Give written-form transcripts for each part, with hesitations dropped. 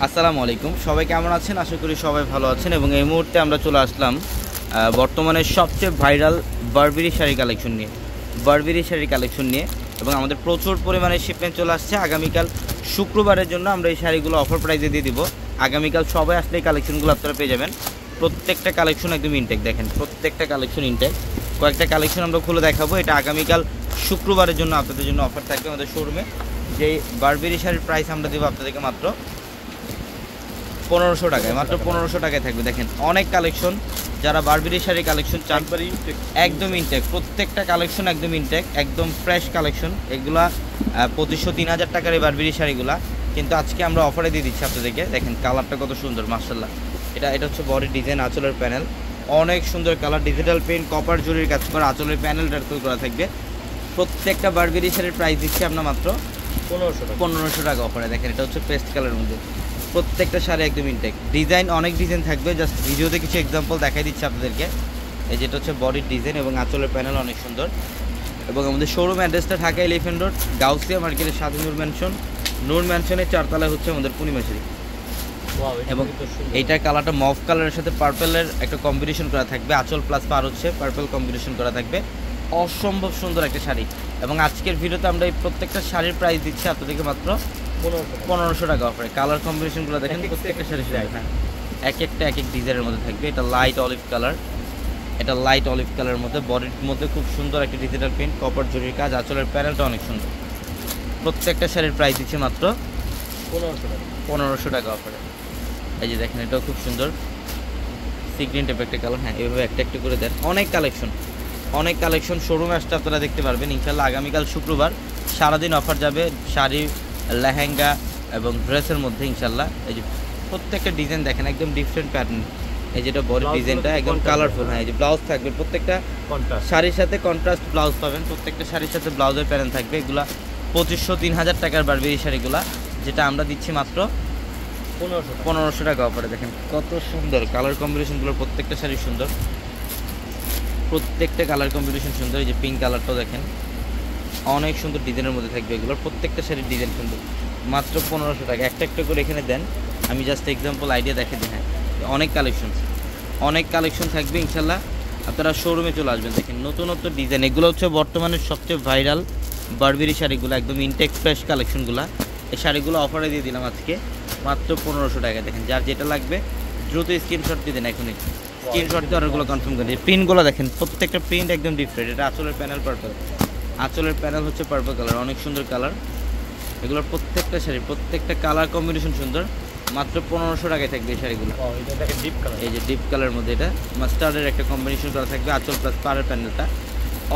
আসসালামু আলাইকুম, সবাই কেমন আছেন? আশা করি সবাই ভালো আছেন। এবং এই মুহূর্তে আমরা চলে আসলাম বর্তমানে সবচেয়ে ভাইরাল বারবেরি শাড়ি কালেকশন নিয়ে এবং আমাদের প্রচুর পরিমাণে শিপমেন্ট চলে আসছে। আগামীকাল শুক্রবারের জন্য আমরা এই শাড়িগুলো অফার প্রাইসে দিয়ে দিব। আগামীকাল সবাই আসলে এই কালেকশনগুলো আপনারা পেয়ে যাবেন। প্রত্যেকটা কালেকশন একদম ইনটেক, দেখেন প্রত্যেকটা কালেকশন ইনটেক। কয়েকটা কালেকশন আমরা খুলে দেখাবো। এটা আগামীকাল শুক্রবারের জন্য আপনাদের জন্য অফার থাকবে আমাদের শোরুমে। যেই বারবেরি শাড়ির প্রাইস আমরা দেবো আপনাদেরকে মাত্র 1500 টাকায়, মাত্র 1500 টাকায় থাকবে। দেখেন অনেক কালেকশন, যারা বারবেরি শাড়ি কালেকশন চান একদম ইনটেক, প্রত্যেকটা কালেকশন একদম ইনটেক, একদম ফ্রেশ কালেকশন। এগুলা 2500-3000 টাকার এই বারবেরি শাড়িগুলা কিন্তু আজকে আমরা অফারে দিয়ে দিচ্ছি আপনাদেরকে। দেখেন কালারটা কত সুন্দর, মাশাআল্লাহ। এটা হচ্ছে বডি ডিজাইন, আঁচলের প্যানেল অনেক সুন্দর কালার, ডিজিটাল পেন কপার জরির কাজ করা, আঁচলের প্যানেলটা করা থাকবে। প্রত্যেকটা বারবেরি শাড়ির প্রাইস দিচ্ছি আমরা মাত্র 1500 টাকা অফারে। দেখেন এটা হচ্ছে পেস্ট কালারের মধ্যে, প্রত্যেকটা শাড়ি একদম ইনটেক। ডিজাইন অনেক ডিজাইন থাকবে, জাস্ট ভিডিওতে কিছু এক্সাম্পল দেখাই দিচ্ছি আপনাদেরকে। এই যেটা হচ্ছে বডির ডিজাইন এবং আঁচলের প্যানেল অনেক সুন্দর। এবং আমাদের শোরুম অ্যাড্রেসটা ঢাকা এলিফ্যান্ট রোড, গাউসিয়া মার্কেটের সাথে নূর ম্যানশনের 4 তলায় হচ্ছে আমাদের পূর্ণিমা শাড়ি। এবং এইটার কালারটা মফ কালারের সাথে পার্পেলের একটা কম্বিনেশন করা থাকবে, আঁচল প্লাস পার হচ্ছে পার্পেল কম্বিনেশন করা থাকবে। অসম্ভব সুন্দর একটা শাড়ি। এবং আজকের ভিডিওতে আমরা এই প্রত্যেকটা শাড়ির প্রাইস দিচ্ছি আপনাদেরকে মাত্র 1500 টাকা অফারে। কালার কম্বিনেশনগুলো দেখেন, প্রত্যেকটা শাড়ি এক একটা এক এক ডিজাইনের মধ্যে থাকবে। এটা লাইট অলিভ কালারের মধ্যে, বডির মধ্যে খুব সুন্দর একটা ডিজিটাল প্রিন্ট, কপার জরির কাজ, আঁচলের প্যানেলটা অনেক সুন্দর। প্রত্যেকটা শাড়ির প্রাইস দিচ্ছি মাত্র 1500 টাকা অফারে। এই যে দেখেন এটাও খুব সুন্দর সিগ্রিন টাইপ একটা কালার। হ্যাঁ, এইভাবে একটা একটা করে দেন। অনেক কালেকশন শোরুমে আসতে আপনারা দেখতে পারবেন ইনশাল্লাহ। আগামীকাল শুক্রবার সারাদিন অফার যাবে শাড়ি, লেহেঙ্গা এবং ড্রেসের মধ্যে ইনশাল্লাহ। এই যে প্রত্যেকটা ডিজাইন দেখেন একদম ডিফারেন্ট প্যাটার্ন। এই যেটা বডি ডিজাইনটা একদম কালারফুল। হ্যাঁ, এই যে ব্লাউজ থাকবে, প্রত্যেকটা শাড়ির সাথে কন্ট্রাস্ট ব্লাউজ পাবেন, প্রত্যেকটা শাড়ির সাথে ব্লাউজের প্যাটার্ন থাকবে। এগুলা 2500-3000 টাকার বারবেরি শাড়িগুলা, যেটা আমরা দিচ্ছি মাত্র 1500 টাকা অফারে। দেখেন কত সুন্দর কালার কম্বিনেশনগুলো, প্রত্যেকটা শাড়ি সুন্দর, প্রত্যেকটা কালার কম্বিনেশন সুন্দর। এই যে পিঙ্ক কালারটাও দেখেন অনেক সুন্দর ডিজাইনের মধ্যে থাকবে। এগুলোর প্রত্যেকটা শাড়ির ডিজাইন সুন্দর, মাত্র 1500 টাকা। একটা একটা করে এখানে দেন, আমি জাস্ট এক্সাম্পল আইডিয়া দেখে দিই। হ্যাঁ, অনেক কালেকশন থাকবে ইনশাল্লাহ। আপনারা শোরুমে চলে আসবেন। দেখেন নতুন ডিজাইন, এগুলো হচ্ছে বর্তমানে সবচেয়ে ভাইরাল বারবেরি শাড়িগুলো, একদম ইনটেক ফ্রেশ কালেকশনগুলো। এই শাড়িগুলো অফারে দিয়ে দিলাম আজকে মাত্র 1500 টাকা। দেখেন যার যেটা লাগবে দ্রুত স্ক্রিনশট দিয়ে দেন, এখনই স্ক্রিনশট দিয়ে অর্ডারগুলো কনফার্ম করে দিন। প্রিন্টগুলো দেখেন, প্রত্যেকটা প্রিন্ট একদম ডিফারেন্ট। এটা আঁচলের প্যানেল পার্পল, আঁচলের প্যানেল হচ্ছে পার্পল কালার, অনেক সুন্দর কালার। এগুলোর প্রত্যেকটা শাড়ি, প্রত্যেকটা কালার কম্বিনেশন সুন্দর, মাত্র 1500 টাকায় থাকবে এই শাড়িগুলো। এই যে ডিপ কালারের মধ্যে এটা মাস্টার্ডের একটা কম্বিনেশন করা থাকবে, আঁচল প্লাস পাড়ের প্যানেলটা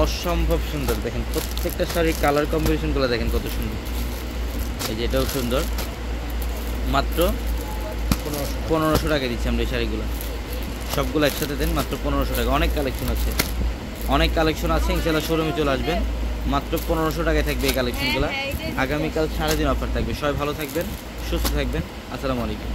অসম্ভব সুন্দর। দেখেন প্রত্যেকটা শাড়ির কালার কম্বিনেশনগুলো দেখেন কত সুন্দর। এই যে এটাও সুন্দর, মাত্র 1500 টাকায় দিচ্ছি আমরা এই শাড়িগুলো। সবগুলো একসাথে দেন, মাত্র 1500 টাকা। অনেক কালেকশন আছে ইনশাল্লাহ। শোরুমে চলে আসবেন, মাত্র 1500 টাকায় থাকবে এই কালেকশনগুলো। আগামীকাল সারাদিন অফার থাকবে। সবাই ভালো থাকবেন, সুস্থ থাকবেন। আসসালামু আলাইকুম।